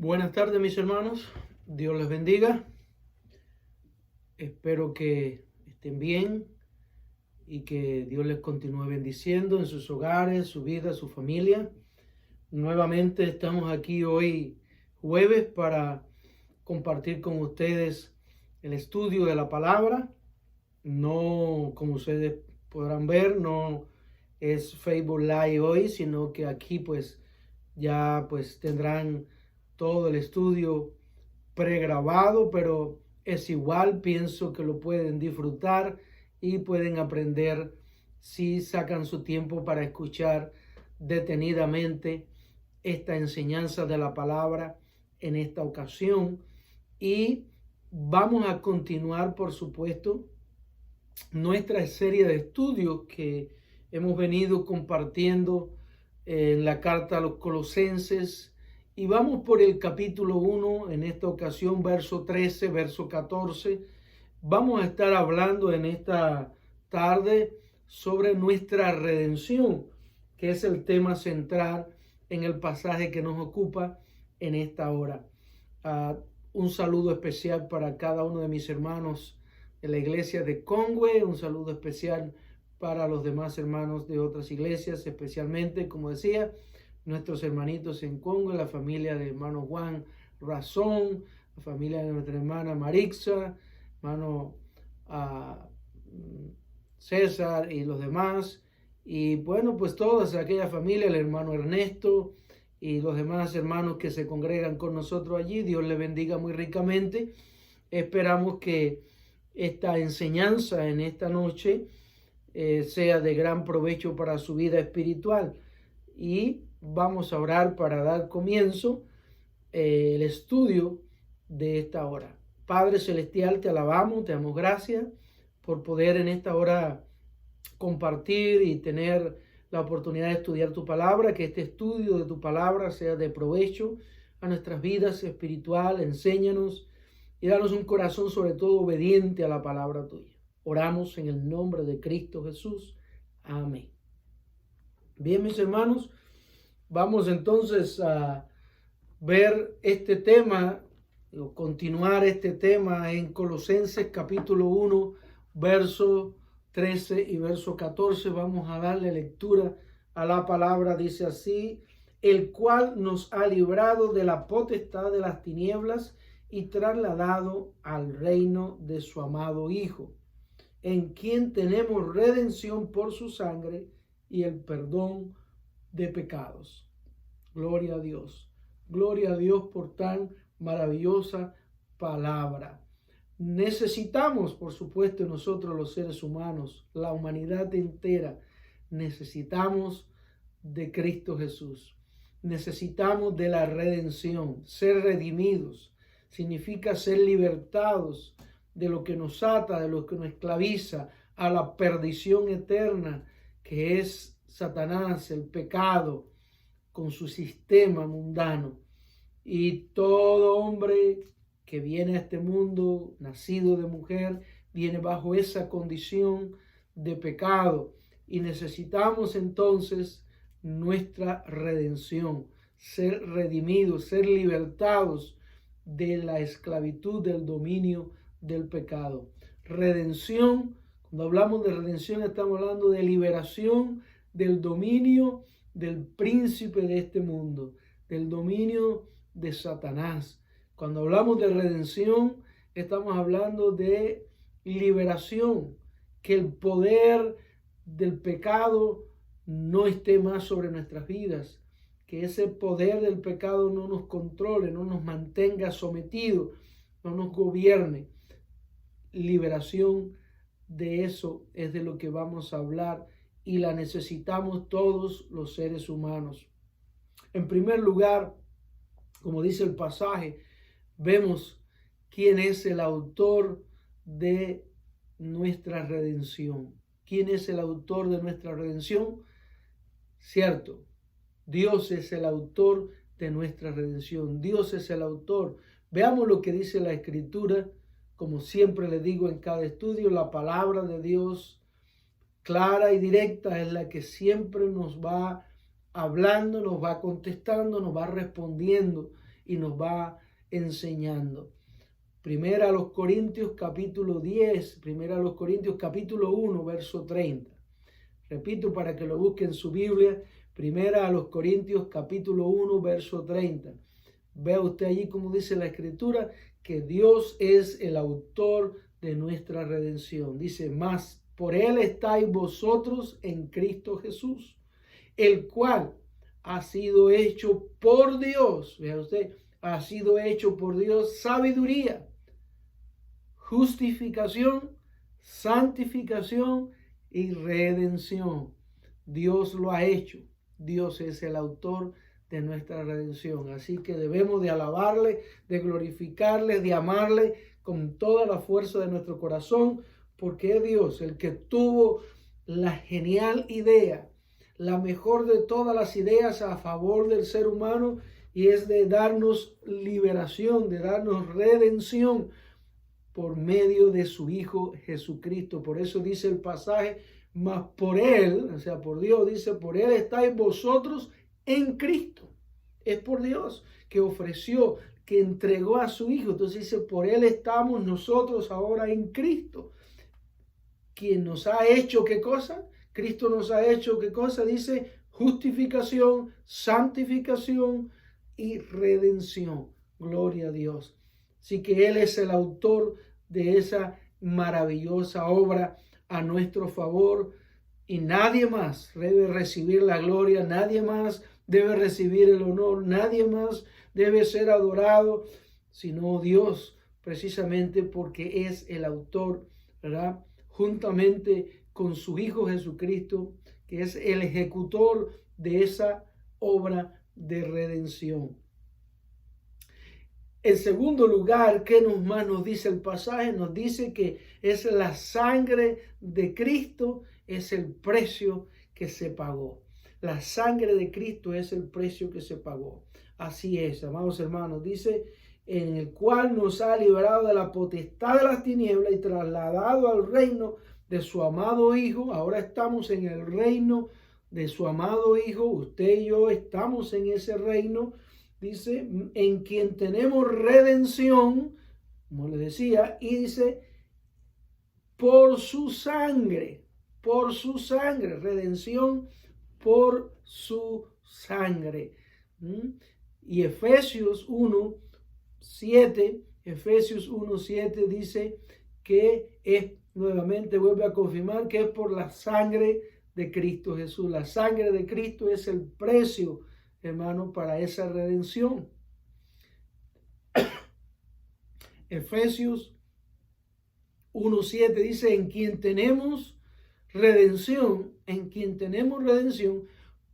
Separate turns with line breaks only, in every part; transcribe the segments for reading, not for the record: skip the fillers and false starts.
Buenas tardes, mis hermanos. Dios les bendiga. Espero que estén bien y que Dios les continúe bendiciendo en sus hogares, su vida, su familia. Nuevamente estamos aquí hoy jueves para compartir con ustedes el estudio de la palabra. No, como ustedes podrán ver, no es Facebook Live hoy, sino que aquí ya tendrán todo el estudio pregrabado, pero es igual, pienso que lo pueden disfrutar y pueden aprender si sacan su tiempo para escuchar detenidamente esta enseñanza de la palabra en esta ocasión. Y vamos a continuar, por supuesto, nuestra serie de estudios que hemos venido compartiendo en la carta a los Colosenses, y vamos por el capítulo 1, en esta ocasión verso 13, verso 14. Vamos a estar hablando en esta tarde sobre nuestra redención, que es el tema central en el pasaje que nos ocupa en esta hora. Un saludo especial para cada uno de mis hermanos de la iglesia de Conway, un saludo especial para los demás hermanos de otras iglesias, especialmente, como decía, nuestros hermanitos en Conway, la familia de hermano Juan Razón, la familia de nuestra hermana Marixa, hermano César y los demás, y bueno, pues todas aquella familia, el hermano Ernesto y los demás hermanos que se congregan con nosotros allí. Dios les bendiga muy ricamente. Esperamos que esta enseñanza en esta noche sea de gran provecho para su vida espiritual, y vamos a orar para dar comienzo el estudio de esta hora. Padre Celestial, te alabamos, te damos gracias por poder en esta hora compartir y tener la oportunidad de estudiar tu palabra, que este estudio de tu palabra sea de provecho a nuestras vidas espiritual. Enséñanos y danos un corazón sobre todo obediente a la palabra tuya. Oramos en el nombre de Cristo Jesús. Amén. Bien, mis hermanos, vamos entonces a ver este tema, o continuar este tema en Colosenses capítulo 1, verso 13 y verso 14. Vamos a darle lectura a la palabra. Dice así: el cual nos ha librado de la potestad de las tinieblas y trasladado al reino de su amado Hijo, en quien tenemos redención por su sangre y el perdón de pecados. Gloria a Dios. Gloria a Dios por tan maravillosa palabra. Necesitamos, por supuesto, nosotros los seres humanos, la humanidad entera, necesitamos de Cristo Jesús. Necesitamos de la redención. Ser redimidos significa ser libertados de lo que nos ata, de lo que nos esclaviza a la perdición eterna, que es Satanás, el pecado, con su sistema mundano. Y todo hombre que viene a este mundo, nacido de mujer, viene bajo esa condición de pecado. Y necesitamos entonces nuestra redención, ser redimidos, ser libertados de la esclavitud, del dominio del pecado. Redención, cuando hablamos de redención, estamos hablando de liberación del dominio del príncipe de este mundo, del dominio de Satanás. Cuando hablamos de redención, estamos hablando de liberación, que el poder del pecado no esté más sobre nuestras vidas, que ese poder del pecado no nos controle, no nos mantenga sometidos, no nos gobierne. Liberación de eso es de lo que vamos a hablar, y la necesitamos todos los seres humanos. En primer lugar, como dice el pasaje, vemos quién es el autor de nuestra redención. ¿Quién es el autor de nuestra redención? Cierto, Dios es el autor de nuestra redención. Dios es el autor. Veamos lo que dice la Escritura. Como siempre le digo en cada estudio, la palabra de Dios clara y directa es la que siempre nos va hablando, nos va contestando, nos va respondiendo y nos va enseñando. Primera a los Corintios capítulo 10, Primera a los Corintios capítulo 1, verso 30. Repito para que lo busquen en su Biblia. Primera a los Corintios capítulo 1, verso 30. Vea usted allí como dice la Escritura, que Dios es el autor de nuestra redención. Dice, mas por Él estáis vosotros en Cristo Jesús, el cual ha sido hecho por Dios. Vea usted, ha sido hecho por Dios sabiduría, justificación, santificación y redención. Dios lo ha hecho. Dios es el autor de nuestra redención. Así que debemos de alabarle, de glorificarle, de amarle con toda la fuerza de nuestro corazón, porque es Dios el que tuvo la genial idea, la mejor de todas las ideas a favor del ser humano, y es de darnos liberación, de darnos redención por medio de su Hijo Jesucristo. Por eso dice el pasaje, mas por Él, o sea, por Dios, dice, por Él estáis vosotros en Cristo. Es por Dios que ofreció, que entregó a su Hijo. Entonces dice, por Él estamos nosotros ahora en Cristo. ¿Quién nos ha hecho qué cosa? Cristo nos ha hecho qué cosa? Dice, justificación, santificación y redención. Gloria a Dios. Así que Él es el autor de esa maravillosa obra a nuestro favor, y nadie más debe recibir la gloria, nadie más debe recibir el honor, nadie más debe ser adorado, sino Dios, precisamente porque es el autor, ¿verdad? Juntamente con su Hijo Jesucristo, que es el ejecutor de esa obra de redención. En segundo lugar, ¿qué más nos dice el pasaje? Nos dice que es la sangre de Cristo, es el precio que se pagó. La sangre de Cristo es el precio que se pagó. Así es, amados hermanos. Dice, en el cual nos ha liberado de la potestad de las tinieblas y trasladado al reino de su amado Hijo. Ahora estamos en el reino de su amado Hijo. Usted y yo estamos en ese reino. Dice, en quien tenemos redención, como le decía, y dice, por su sangre, redención por su sangre. Y Efesios 1:7 dice que es, nuevamente vuelve a confirmar que es por la sangre de Cristo Jesús. La sangre de Cristo es el precio, hermano, para esa redención. Efesios 1:7 dice, en quien tenemos redención,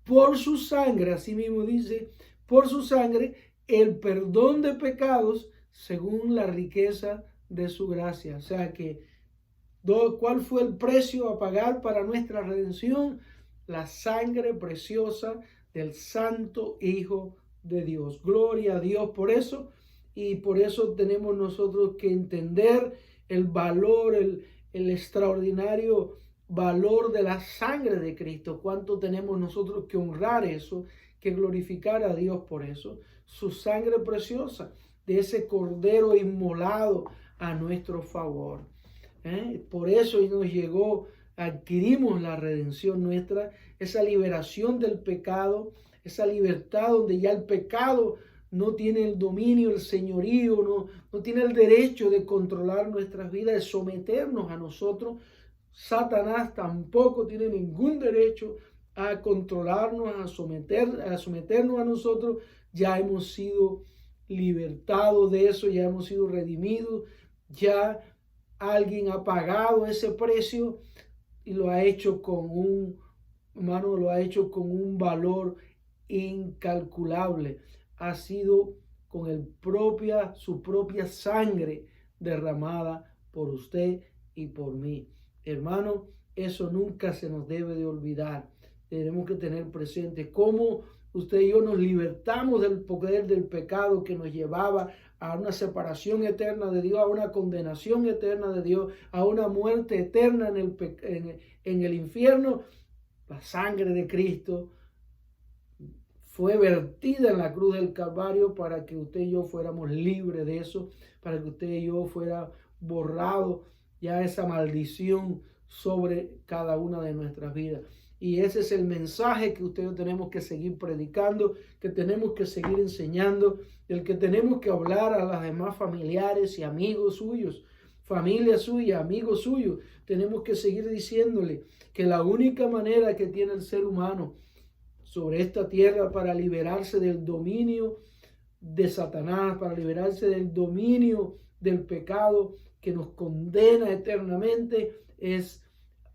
por su sangre, así mismo dice, por su sangre, el perdón de pecados según la riqueza de su gracia. O sea que, ¿cuál fue el precio a pagar para nuestra redención? La sangre preciosa del Santo Hijo de Dios. Gloria a Dios por eso, y por eso tenemos nosotros que entender el valor, el extraordinario valor de la sangre de Cristo. Cuánto tenemos nosotros que honrar eso, que glorificar a Dios por eso. Su sangre preciosa de ese cordero inmolado a nuestro favor. Por eso nos llegó, adquirimos la redención nuestra, esa liberación del pecado, esa libertad donde ya el pecado no tiene el dominio, el señorío, no tiene el derecho de controlar nuestras vidas, de someternos a nosotros. Satanás tampoco tiene ningún derecho a controlarnos, a someternos a nosotros. Ya hemos sido libertados de eso, ya hemos sido redimidos, ya alguien ha pagado ese precio y lo ha hecho con un valor incalculable. Ha sido con su propia sangre derramada por usted y por mí. Hermano, eso nunca se nos debe de olvidar. Tenemos que tener presente cómo usted y yo nos libertamos del poder del pecado que nos llevaba a una separación eterna de Dios, a una condenación eterna de Dios, a una muerte eterna en el infierno. La sangre de Cristo fue vertida en la cruz del Calvario para que usted y yo fuéramos libres de eso, para que usted y yo fuera borrado ya esa maldición sobre cada una de nuestras vidas. Y ese es el mensaje que usted y yo tenemos que seguir predicando, que tenemos que seguir enseñando, del que tenemos que hablar a las demás familiares y amigos suyos, familia suya, amigos suyos. Tenemos que seguir diciéndole que la única manera que tiene el ser humano sobre esta tierra para liberarse del dominio de Satanás, para liberarse del dominio del pecado que nos condena eternamente, es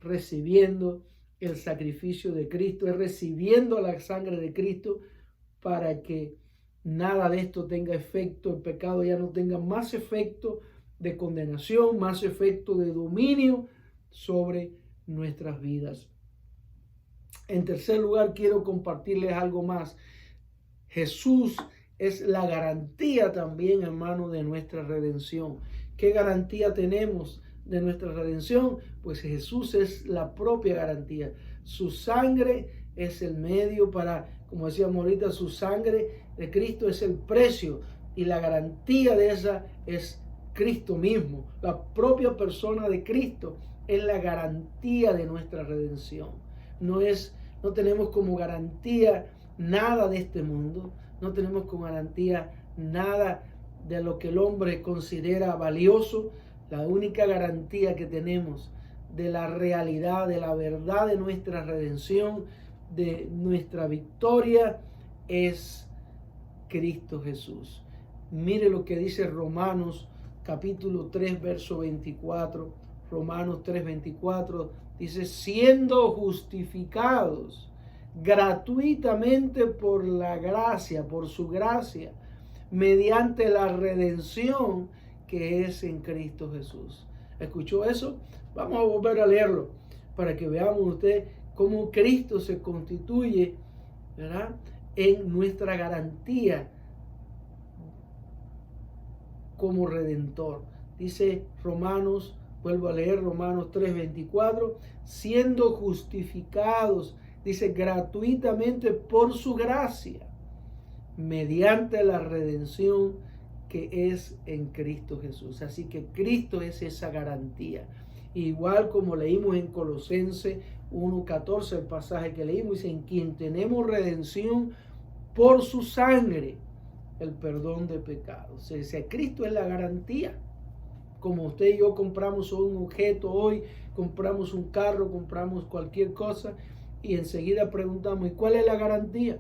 recibiendo el sacrificio de Cristo, es recibiendo la sangre de Cristo, para que nada de esto tenga efecto, el pecado ya no tenga más efecto de condenación, más efecto de dominio sobre nuestras vidas. En tercer lugar, quiero compartirles algo más. Jesús es la garantía también, hermano, de nuestra redención. ¿Qué garantía tenemos de nuestra redención? Pues Jesús es la propia garantía. Su sangre es el medio para, como decíamos ahorita, su sangre de Cristo es el precio, y la garantía de esa es Cristo mismo. La propia persona de Cristo es la garantía de nuestra redención. No tenemos como garantía nada de este mundo, no tenemos como garantía nada de lo que el hombre considera valioso. La única garantía que tenemos de la realidad, de la verdad de nuestra redención, de nuestra victoria, es Cristo Jesús. Mire lo que dice Romanos capítulo 3, verso 24. Romanos 3, 24 dice: siendo justificados gratuitamente por la gracia, por su gracia, mediante la redención que es en Cristo Jesús. ¿Escuchó eso? Vamos a volver a leerlo para que veamos usted cómo Cristo se constituye, ¿verdad?, en nuestra garantía como redentor. Dice Romanos, vuelvo a leer Romanos 3:24, siendo justificados, dice, gratuitamente por su gracia, mediante la redención que es en Cristo Jesús. Así que Cristo es esa garantía. Igual como leímos en Colosenses 1:14, el pasaje que leímos, dice: en quien tenemos redención por su sangre, el perdón de pecados. O sea, Cristo es la garantía. Como usted y yo compramos un objeto hoy, compramos un carro, compramos cualquier cosa, y enseguida preguntamos: ¿y cuál es la garantía?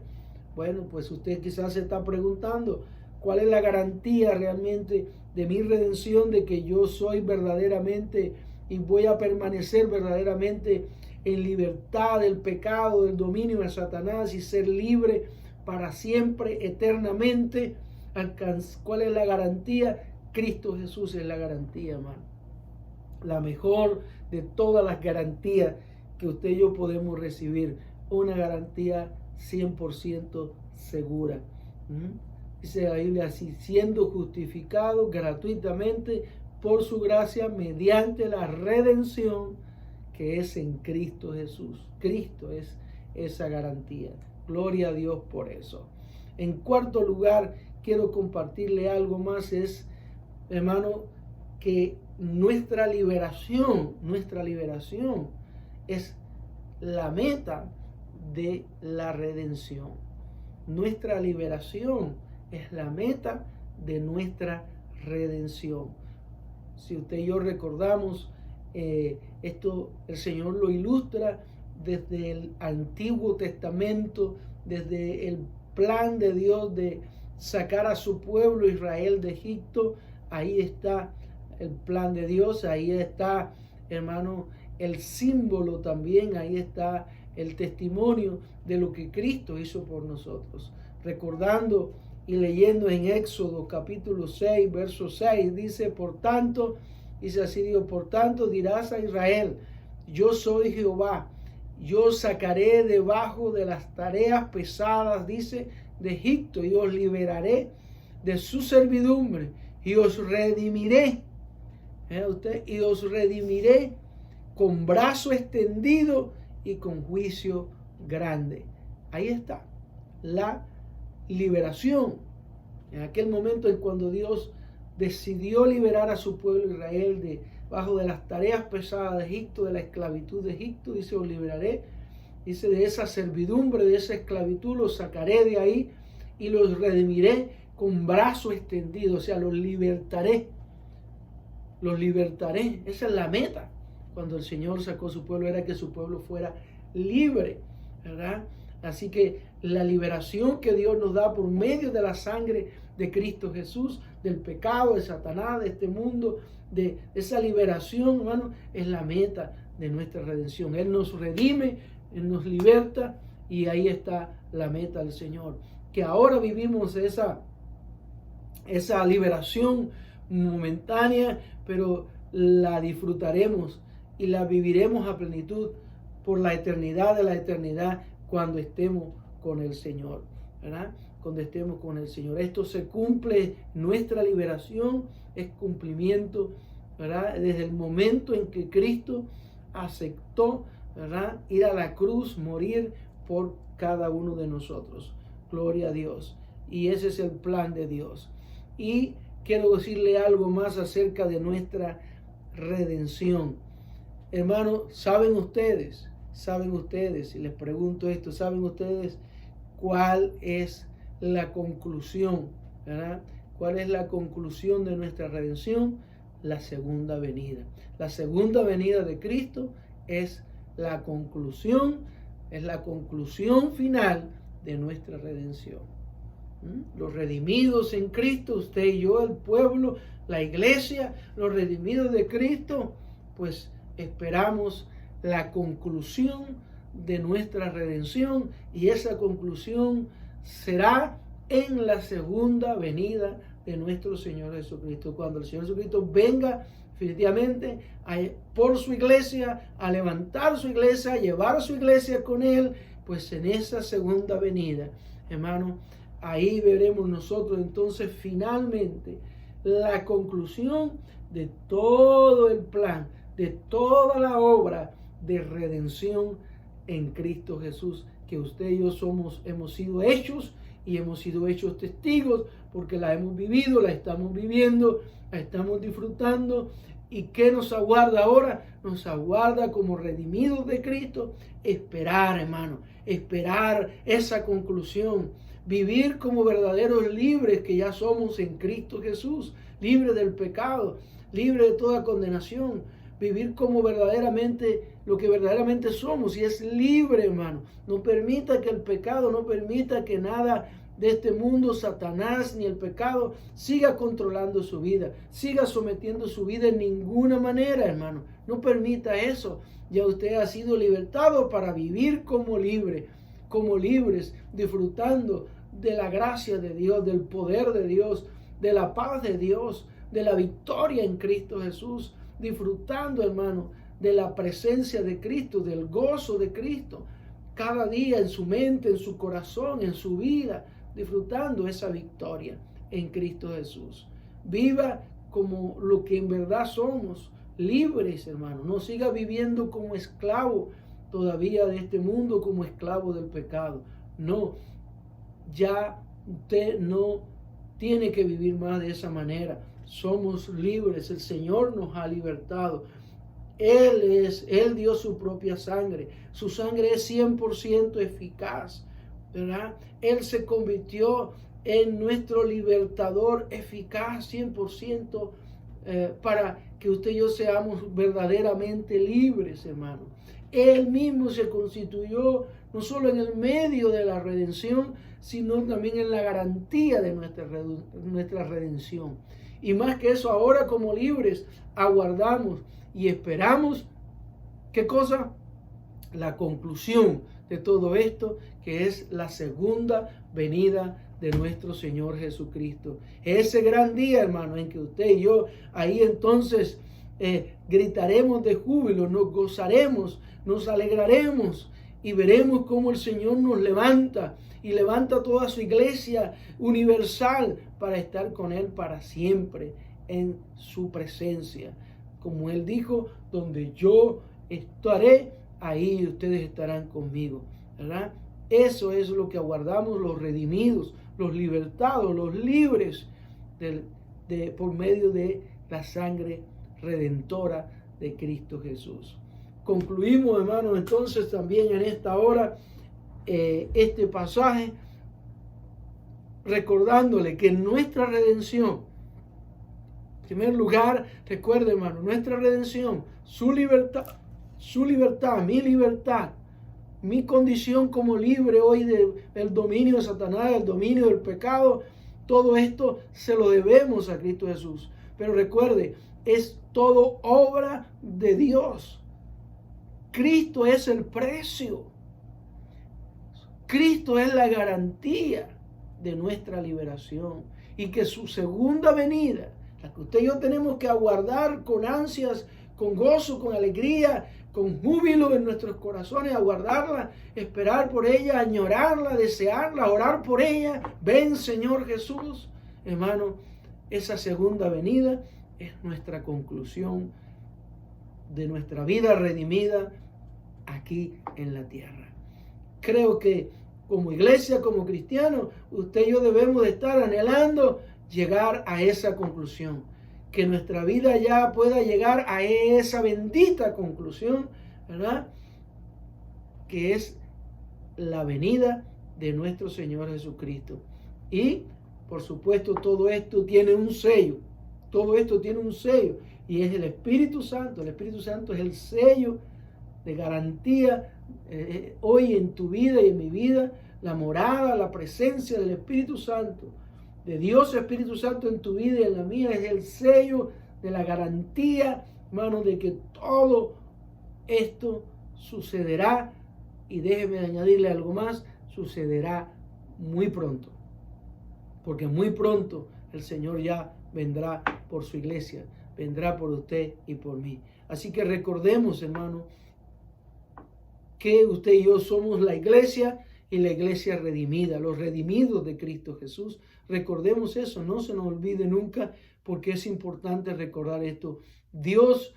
Bueno, pues usted quizás se está preguntando: ¿cuál es la garantía realmente de mi redención, de que yo soy verdaderamente y voy a permanecer verdaderamente en libertad del pecado, del dominio de Satanás, y ser libre para siempre, eternamente? ¿Cuál es la garantía? Cristo Jesús es la garantía, hermano. La mejor de todas las garantías que usted y yo podemos recibir. Una garantía 100% segura. Dice la Biblia así: siendo justificados gratuitamente por su gracia, mediante la redención que es en Cristo Jesús. Cristo es esa garantía. Gloria a Dios por eso. En cuarto lugar, quiero compartirle algo más. Es, hermano, que nuestra liberación es la meta de la redención. Nuestra liberación es la meta de nuestra redención. Si usted y yo recordamos, esto el Señor lo ilustra desde el Antiguo Testamento, desde el plan de Dios de sacar a su pueblo Israel de Egipto. Ahí está el plan de Dios, ahí está, hermano, el símbolo también, ahí está el testimonio de lo que Cristo hizo por nosotros. Recordando y leyendo en Éxodo capítulo 6, verso 6, dice: por tanto, dice así Dios, por tanto dirás a Israel: yo soy Jehová, yo sacaré debajo de las tareas pesadas, dice, de Egipto, y os liberaré de su servidumbre, y os redimiré, y os redimiré con brazo extendido y con juicio grande. Ahí está. la liberación. En aquel momento en cuando Dios decidió liberar a su pueblo Israel debajo de las tareas pesadas de Egipto, de la esclavitud de Egipto, dice, os liberaré, dice, de esa servidumbre, de esa esclavitud, los sacaré de ahí y los redimiré con brazo extendido, o sea, los libertaré, esa es la meta. Cuando el Señor sacó a su pueblo era que su pueblo fuera libre, ¿verdad? Así que la liberación que Dios nos da por medio de la sangre de Cristo Jesús, del pecado, de Satanás, de este mundo, de esa liberación, hermano, es la meta de nuestra redención. Él nos redime, Él nos liberta y ahí está la meta del Señor. Que ahora vivimos esa liberación momentánea, pero la disfrutaremos y la viviremos a plenitud por la eternidad de la eternidad cuando estemos con el Señor, ¿verdad? Cuando estemos con el Señor. Esto se cumple, nuestra liberación es cumplimiento, ¿verdad? Desde el momento en que Cristo aceptó, ¿verdad?, ir a la cruz, morir por cada uno de nosotros. Gloria a Dios. Y ese es el plan de Dios. Y quiero decirle algo más acerca de nuestra redención. Hermanos, ¿saben ustedes, y les pregunto esto, saben ustedes cuál es la conclusión, ¿verdad? ¿Cuál es la conclusión de nuestra redención? La segunda venida. La segunda venida de Cristo es la conclusión final de nuestra redención. Los redimidos en Cristo, usted y yo, el pueblo, la iglesia, los redimidos de Cristo, pues esperamos la conclusión de nuestra redención, y esa conclusión será en la segunda venida de nuestro Señor Jesucristo, cuando el Señor Jesucristo venga definitivamente por su iglesia, a levantar su iglesia, a llevar su iglesia con Él. Pues en esa segunda venida, hermano, ahí veremos nosotros entonces finalmente la conclusión de todo el plan, de toda la obra de redención en Cristo Jesús, que usted y yo hemos sido hechos y hemos sido hechos testigos, porque la hemos vivido, la estamos viviendo, la estamos disfrutando. ¿Y qué nos aguarda ahora? Nos aguarda como redimidos de Cristo esperar, hermano, esperar esa conclusión, vivir como verdaderos libres que ya somos en Cristo Jesús, libres del pecado, libres de toda condenación, vivir como verdaderamente lo que verdaderamente somos, y es libre, hermano. No permita que el pecado, no permita que nada de este mundo, Satanás ni el pecado, siga controlando su vida, siga sometiendo su vida en ninguna manera, hermano. No permita eso. Ya usted ha sido libertado para vivir como libre, como libres, disfrutando de la gracia de Dios, del poder de Dios, de la paz de Dios, de la victoria en Cristo Jesús, disfrutando, hermano, de la presencia de Cristo, del gozo de Cristo, cada día en su mente, en su corazón, en su vida, disfrutando esa victoria en Cristo Jesús. Viva como lo que en verdad somos, libres, hermano. No siga viviendo como esclavo todavía de este mundo, como esclavo del pecado. No, ya usted no tiene que vivir más de esa manera. Somos libres, el Señor nos ha libertado. Él dio su propia sangre. Su sangre es 100% eficaz, ¿verdad? Él se convirtió en nuestro libertador eficaz 100% para que usted y yo seamos verdaderamente libres, hermano. Él mismo se constituyó no solo en el medio de la redención, sino también en la garantía de nuestra redención. Y más que eso, ahora como libres, aguardamos y esperamos, ¿qué cosa? La conclusión de todo esto, que es la segunda venida de nuestro Señor Jesucristo. Ese gran día, hermano, en que usted y yo, ahí entonces gritaremos de júbilo, nos gozaremos, nos alegraremos y veremos cómo el Señor nos levanta y levanta toda su iglesia universal para estar con Él para siempre en su presencia. Como Él dijo, donde yo estaré, ahí ustedes estarán conmigo, ¿verdad? Eso es lo que aguardamos los redimidos, los libertados, los libres por medio de la sangre redentora de Cristo Jesús. Concluimos, hermanos, entonces también en esta hora este pasaje recordándole que nuestra redención, en primer lugar, recuerde, hermano, nuestra redención, su libertad, mi libertad, mi condición como libre hoy del dominio de Satanás, del dominio del pecado, todo esto se lo debemos a Cristo Jesús. Pero recuerde, es todo obra de Dios. Cristo es el precio. Cristo es la garantía de nuestra liberación. Y que su segunda venida, la que usted y yo tenemos que aguardar con ansias, con gozo, con alegría, con júbilo en nuestros corazones, aguardarla, esperar por ella, añorarla, desearla, orar por ella. Ven, Señor Jesús. Hermano, esa segunda venida es nuestra conclusión de nuestra vida redimida aquí en la tierra. Creo que como iglesia, como cristianos, usted y yo debemos de estar anhelando llegar a esa conclusión. Que nuestra vida ya pueda llegar a esa bendita conclusión, ¿verdad? Que es la venida de nuestro Señor Jesucristo. Y, por supuesto, todo esto tiene un sello. Todo esto tiene un sello. Y es el Espíritu Santo. El Espíritu Santo es el sello de garantía hoy en tu vida y en mi vida. La morada, la presencia del Espíritu Santo, de Dios Espíritu Santo en tu vida y en la mía, es el sello de la garantía, hermano, de que todo esto sucederá. Y déjeme añadirle algo más, sucederá muy pronto. Porque muy pronto el Señor ya vendrá por su iglesia, vendrá por usted y por mí. Así que recordemos, hermano, que usted y yo somos la iglesia y la iglesia redimida, los redimidos de Cristo Jesús. Recordemos eso, no se nos olvide nunca, porque es importante recordar esto. Dios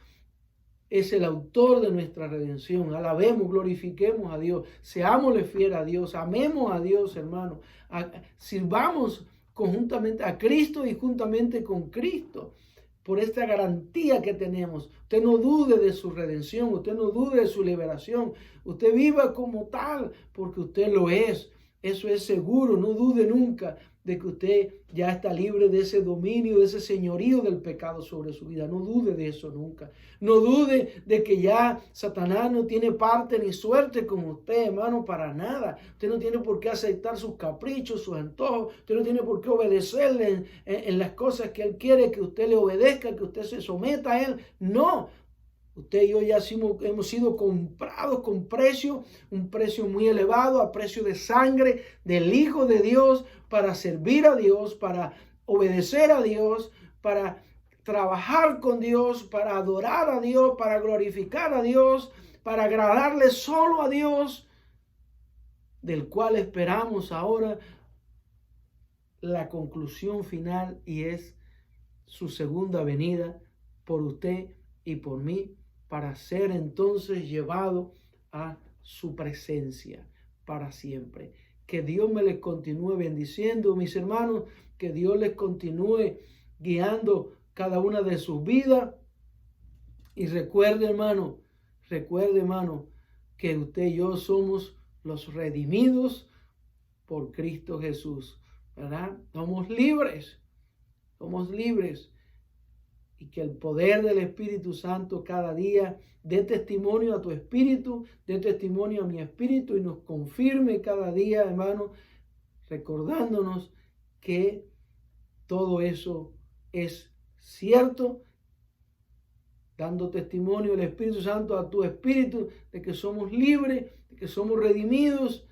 es el autor de nuestra redención. Alabemos, glorifiquemos a Dios, seámosle fiel a Dios, amemos a Dios, hermano. Sirvamos conjuntamente a Cristo y juntamente con Cristo por esta garantía que tenemos. Usted no dude de su redención, usted no dude de su liberación. Usted viva como tal porque usted lo es. Eso es seguro, no dude nunca de que usted ya está libre de ese dominio, de ese señorío del pecado sobre su vida. No dude de eso nunca. No dude de que ya Satanás no tiene parte ni suerte con usted, hermano, para nada. Usted no tiene por qué aceptar sus caprichos, sus antojos. Usted no tiene por qué obedecerle en las cosas que él quiere que usted le obedezca, que usted se someta a él. No. Usted y yo ya hemos sido comprados con precio, un precio muy elevado, a precio de sangre del Hijo de Dios, para servir a Dios, para obedecer a Dios, para trabajar con Dios, para adorar a Dios, para glorificar a Dios, para agradarle solo a Dios, del cual esperamos ahora la conclusión final, y es su segunda venida por usted y por mí, para ser entonces llevado a su presencia para siempre. Que Dios me les continúe bendiciendo, mis hermanos, que Dios les continúe guiando cada una de sus vidas. Y recuerde, hermano, que usted y yo somos los redimidos por Cristo Jesús, ¿verdad? Somos libres. Y que el poder del Espíritu Santo cada día dé testimonio a tu espíritu, dé testimonio a mi espíritu y nos confirme cada día, hermano, recordándonos que todo eso es cierto, dando testimonio el Espíritu Santo a tu espíritu de que somos libres, de que somos redimidos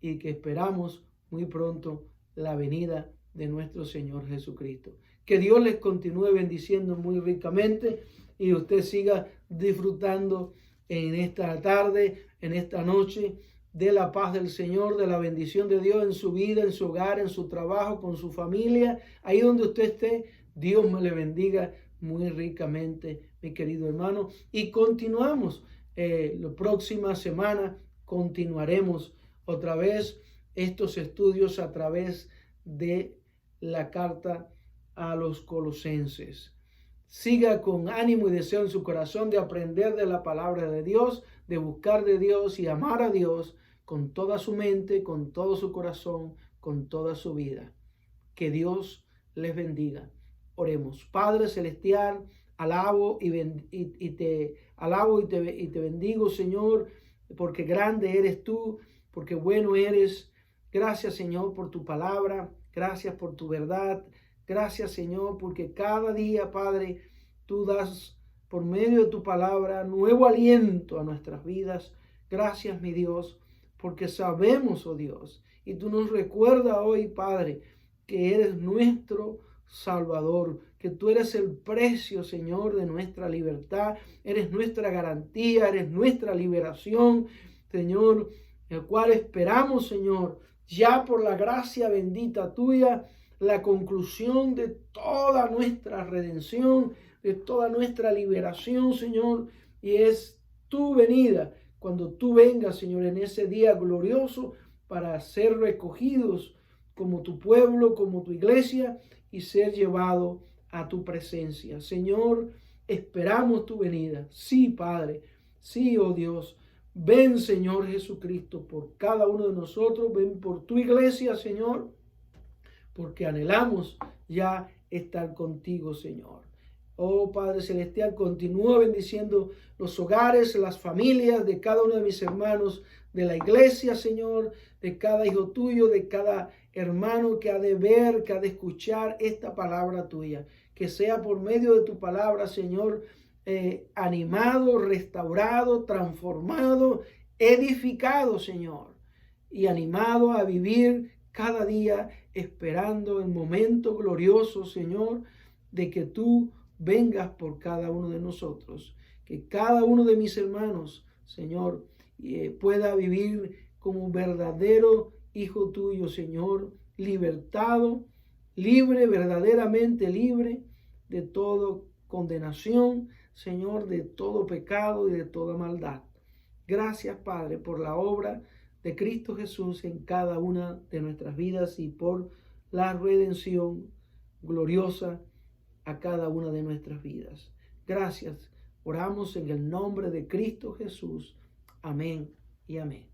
y que esperamos muy pronto la venida de nuestro Señor Jesucristo. Que Dios les continúe bendiciendo muy ricamente y usted siga disfrutando en esta tarde, en esta noche, de la paz del Señor, de la bendición de Dios en su vida, en su hogar, en su trabajo, con su familia. Ahí donde usted esté, Dios me le bendiga muy ricamente, mi querido hermano. Y continuamos, la próxima semana continuaremos otra vez estos estudios a través de la carta a los Colosenses. Siga con ánimo y deseo en su corazón de aprender de la palabra de Dios, de buscar de Dios y amar a Dios con toda su mente, con todo su corazón, con toda su vida. Que Dios les bendiga. Oremos. Padre celestial, te alabo y te bendigo, Señor, porque grande eres tú, porque bueno eres. Gracias, Señor, por tu palabra. Gracias por tu verdad. Gracias, Señor, porque cada día, Padre, tú das por medio de tu palabra nuevo aliento a nuestras vidas. Gracias, mi Dios, porque sabemos, oh Dios, y tú nos recuerdas hoy, Padre, que eres nuestro Salvador, que tú eres el precio, Señor, de nuestra libertad, eres nuestra garantía, eres nuestra liberación, Señor, el cual esperamos, Señor, ya por la gracia bendita tuya, la conclusión de toda nuestra redención, de toda nuestra liberación, Señor, y es tu venida, cuando tú vengas, Señor, en ese día glorioso para ser recogidos como tu pueblo, como tu iglesia, y ser llevado a tu presencia. Señor, esperamos tu venida. Sí, Padre, sí, oh Dios. Ven, Señor Jesucristo, por cada uno de nosotros. Ven por tu iglesia, Señor, porque anhelamos ya estar contigo, Señor. Oh Padre Celestial, continúa bendiciendo los hogares, las familias de cada uno de mis hermanos de la iglesia, Señor, de cada hijo tuyo, de cada hermano que ha de ver, que ha de escuchar esta palabra tuya. Que sea por medio de tu palabra, Señor, animado, restaurado, transformado, edificado, Señor, y animado a vivir cada día esperando el momento glorioso, Señor, de que tú vengas por cada uno de nosotros. Que cada uno de mis hermanos, Señor, pueda vivir como un verdadero hijo tuyo, Señor, libertado, libre, verdaderamente libre de toda condenación, Señor, de todo pecado y de toda maldad. Gracias, Padre, por la obra de Cristo Jesús en cada una de nuestras vidas y por la redención gloriosa a cada una de nuestras vidas. Gracias. Oramos en el nombre de Cristo Jesús. Amén y amén.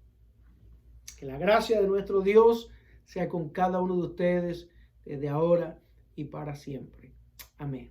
Que la gracia de nuestro Dios sea con cada uno de ustedes desde ahora y para siempre. Amén.